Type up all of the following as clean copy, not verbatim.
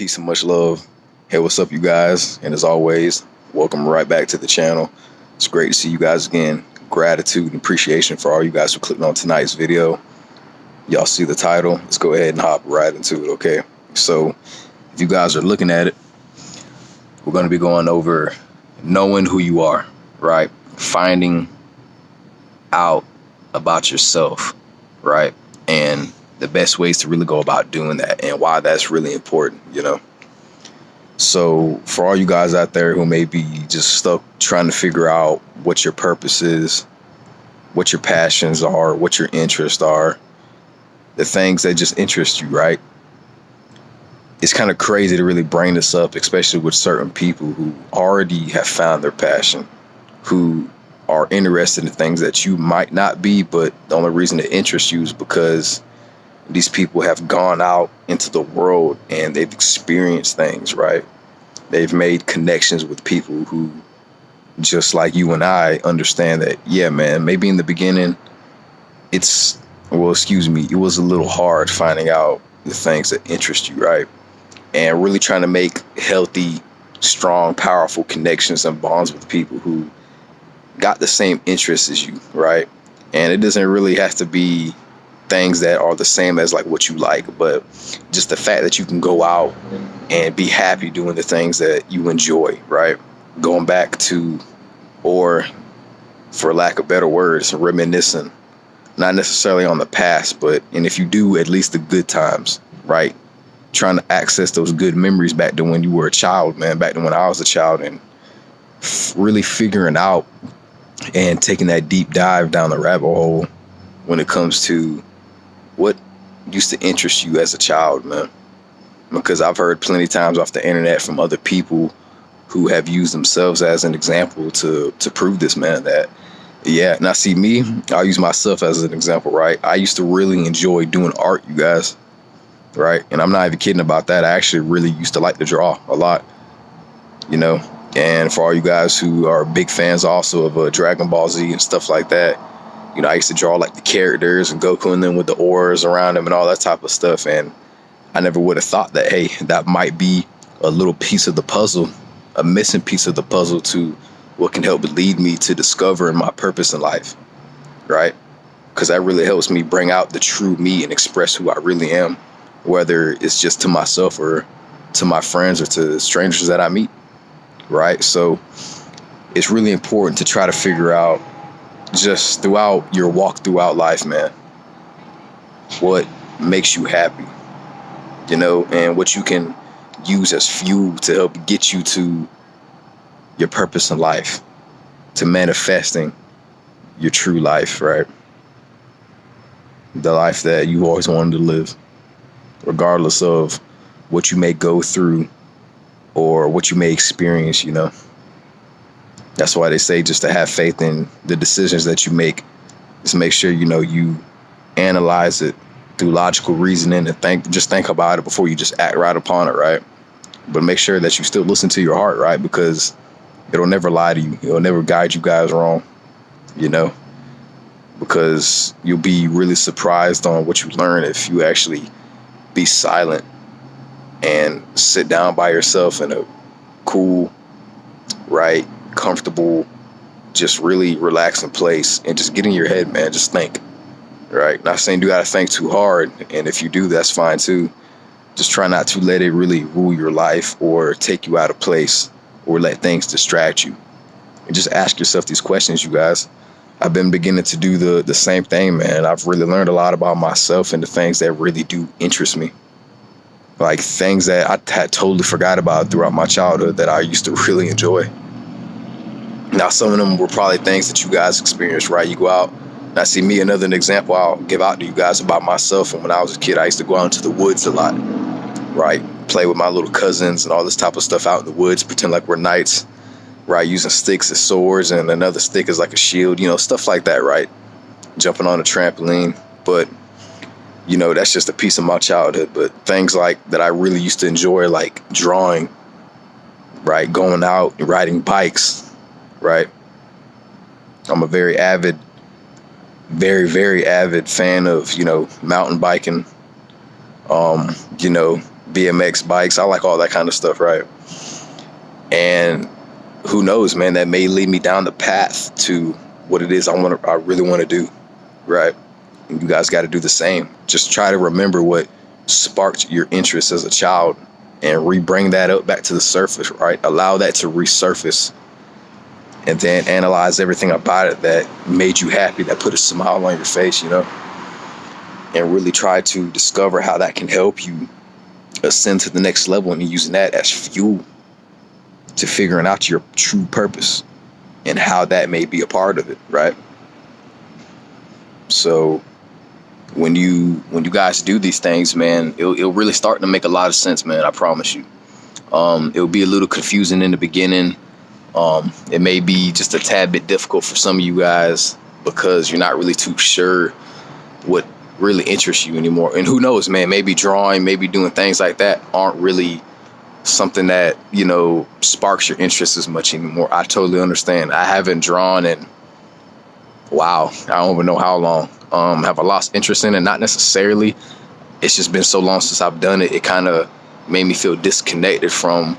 Peace and much love. Hey, what's up, you guys? And as always, welcome right back to the channel. It's great to see you guys again. Gratitude and appreciation for all you guys for clicking on tonight's video. Y'all see the title? Let's go ahead and hop right into it, okay? So, if you guys are looking at it, we're going to be going over knowing who you are, right? Finding out about yourself, right? And the best ways to really go about doing that and why that's really important, you know? So for all you guys out there who may be just stuck trying to figure out what your purpose is, what your passions are, what your interests are, the things that just interest you, right? It's kind of crazy to really bring this up, especially with certain people who already have found their passion, who are interested in things that you might not be, but the only reason it interests you is because these people have gone out into the world and they've experienced things, right? They've made connections with people who, just like you and I, understand that, yeah, man, maybe in the beginning, it was a little hard finding out the things that interest you, right? And really trying to make healthy, strong, powerful connections and bonds with people who got the same interests as you, right? And it doesn't really have to be things that are the same as like what you like, but just the fact that you can go out and be happy doing the things that you enjoy, right? Going back to, or for lack of better words, reminiscing, not necessarily on the past, but, and if you do, at least the good times, right? Trying to access those good memories back to when you were a child, man, back to when I was a child, and really figuring out and taking that deep dive down the rabbit hole when it comes to what used to interest you as a child, man. Because I've heard plenty of times off the internet from other people who have used themselves as an example to prove this, man, that, yeah. Now, see me, I'll use myself as an example, right? I used to really enjoy doing art, you guys, right? And I'm not even kidding about that. I actually really used to like to draw a lot, you know? And for all you guys who are big fans also of Dragon Ball Z and stuff like that, you know, I used to draw like the characters and Goku and them with the auras around them and all that type of stuff. And I never would have thought that, hey, that might be a little piece of the puzzle, a missing piece of the puzzle to what can help lead me to discovering my purpose in life, right? Because that really helps me bring out the true me and express who I really am, whether it's just to myself or to my friends or to strangers that I meet, right? So it's really important to try to figure out just throughout your walk throughout life, man, what makes you happy, you know, and what you can use as fuel to help get you to your purpose in life, to manifesting your true life, right? The life that you always wanted to live, regardless of what you may go through or what you may experience, you know. That's why they say just to have faith in the decisions that you make. Just make sure, you know, you analyze it through logical reasoning and think about it before you just act right upon it, right? But make sure that you still listen to your heart, right? Because it'll never lie to you. It'll never guide you guys wrong, you know, because you'll be really surprised on what you learn if you actually be silent and sit down by yourself in a cool, right, comfortable, just really relaxing place and just get in your head, man. Just think, right? Not saying you gotta think too hard, and if you do, that's fine too. Just try not to let it really rule your life or take you out of place or let things distract you. And just ask yourself these questions, you guys. I've been beginning to do the same thing, man. I've really learned a lot about myself and the things that really do interest me, like things that I had totally forgot about throughout my childhood that I used to really enjoy. Now, some of them were probably things that you guys experienced, right? You go out. Now, see me, another example I'll give out to you guys about myself. And when I was a kid, I used to go out into the woods a lot, right? Play with my little cousins and all this type of stuff out in the woods, pretend like we're knights, right? Using sticks as swords and another stick as like a shield, you know, stuff like that, right? Jumping on a trampoline. But, you know, that's just a piece of my childhood. But things like that I really used to enjoy, like drawing, right? Going out and riding bikes, right? I'm a very avid fan of, you know, mountain biking, you know, BMX bikes. I like all that kind of stuff, right? And who knows, man, that may lead me down the path to what it is I really want to do, right? And you guys got to do the same. Just try to remember what sparked your interest as a child and bring that up back to the surface, right? Allow that to resurface, and then analyze everything about it that made you happy, that put a smile on your face, and really try to discover how that can help you ascend to the next level, and using that as fuel to figuring out your true purpose and how that may be a part of it, right? So when you guys do these things, man, it'll really start to make a lot of sense, man. I promise you. It'll be a little confusing in the beginning. It may be just a tad bit difficult for some of you guys because you're not really too sure what really interests you anymore. And who knows, man, maybe drawing, maybe doing things like that aren't really something that, sparks your interest as much anymore. I totally understand. I haven't drawn in, wow, I don't even know how long. Have I lost interest in it? Not necessarily. It's just been so long since I've done it. It kind of made me feel disconnected from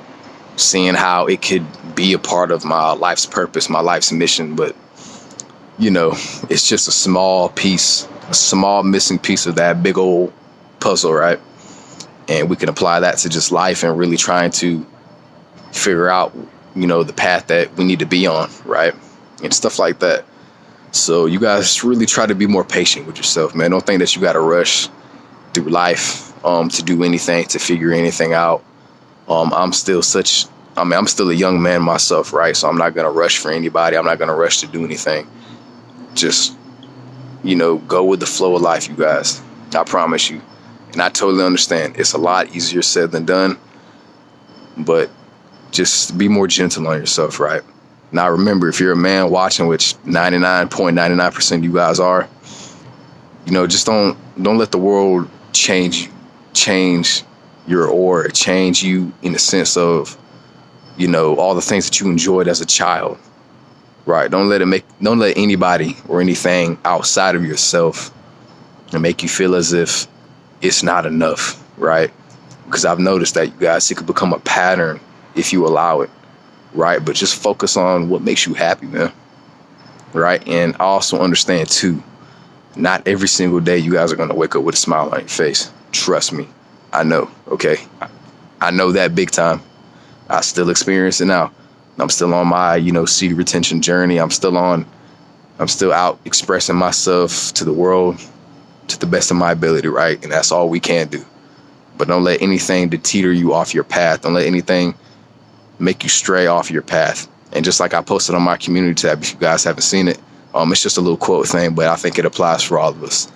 seeing how it could be a part of my life's purpose, my life's mission. But, it's just a small missing piece of that big old puzzle, right? And we can apply that to just life and really trying to figure out, the path that we need to be on, right? And stuff like that. So you guys really try to be more patient with yourself, man. Don't think that you got to rush through life to do anything, to figure anything out. I'm still a young man myself, right? So I'm not going to rush for anybody. I'm not going to rush to do anything. Just, go with the flow of life, you guys. I promise you. And I totally understand. It's a lot easier said than done. But just be more gentle on yourself, right? Now, remember, if you're a man watching, which 99.99% of you guys are, just don't let the world change your aura, change you in the sense of, all the things that you enjoyed as a child, right? Don't let anybody or anything outside of yourself and make you feel as if it's not enough, right? Because I've noticed that, you guys, it could become a pattern if you allow it. Right. But just focus on what makes you happy, man. Right. And I also understand, too, not every single day you guys are going to wake up with a smile on your face. Trust me. I know. OK, I know that big time. I still experience it now. I'm still on my, seed retention journey. I'm still out expressing myself to the world to the best of my ability. Right. And that's all we can do. But don't let anything deter you off your path. Don't let anything make you stray off your path. And just like I posted on my community tab, if you guys haven't seen it, it's just a little quote thing, but I think it applies for all of us.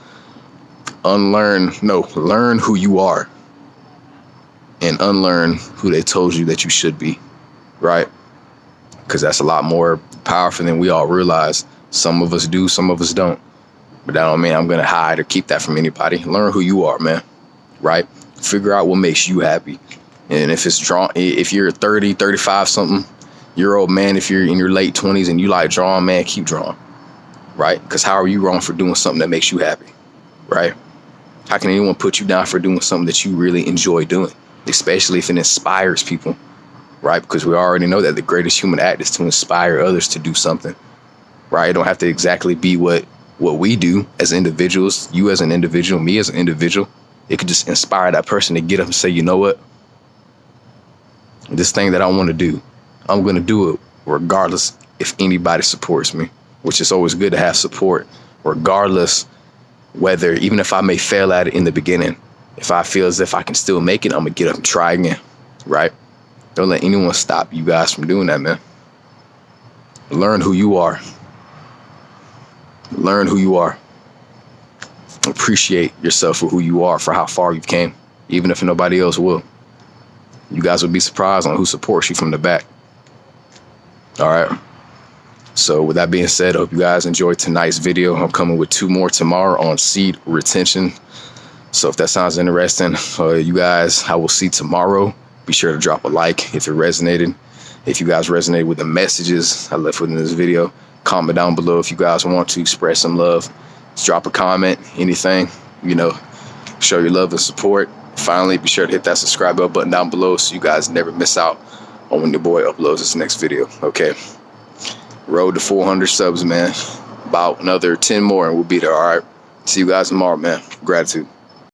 Learn who you are and unlearn who they told you that you should be, right? Because that's a lot more powerful than we all realize. Some of us do, some of us don't. But that don't mean I'm going to hide or keep that from anybody. Learn who you are, man, right? Figure out what makes you happy. And if you're 30, 35 something year old man, if you're in your late 20s and you like drawing, man, keep drawing, right? Because how are you wrong for doing something that makes you happy, right? How can anyone put you down for doing something that you really enjoy doing, especially if it inspires people, right? Because we already know that the greatest human act is to inspire others to do something, right? It don't have to exactly be what we do as individuals, you as an individual, me as an individual. It could just inspire that person to get up and say, you know what? This thing that I want to do, I'm going to do it regardless if anybody supports me, which is always good to have support, regardless whether, even if I may fail at it in the beginning, if I feel as if I can still make it, I'm going to get up and try again, right? Don't let anyone stop you guys from doing that, man. Learn who you are. Learn who you are. Appreciate yourself for who you are, for how far you've came, even if nobody else will. You guys will be surprised on who supports you from the back. All right. So with that being said, I hope you guys enjoyed tonight's video. I'm coming with 2 more tomorrow on seed retention. So if that sounds interesting, you guys, I will see tomorrow. Be sure to drop a like if it resonated. If you guys resonated with the messages I left within this video, comment down below if you guys want to express some love. Just drop a comment, anything, show your love and support. Finally, be sure to hit that subscribe button down below so you guys never miss out on when your boy uploads his next video. Okay, road to 400 subs, man. About another 10 more and we'll be there. All right, see you guys tomorrow, man. Gratitude.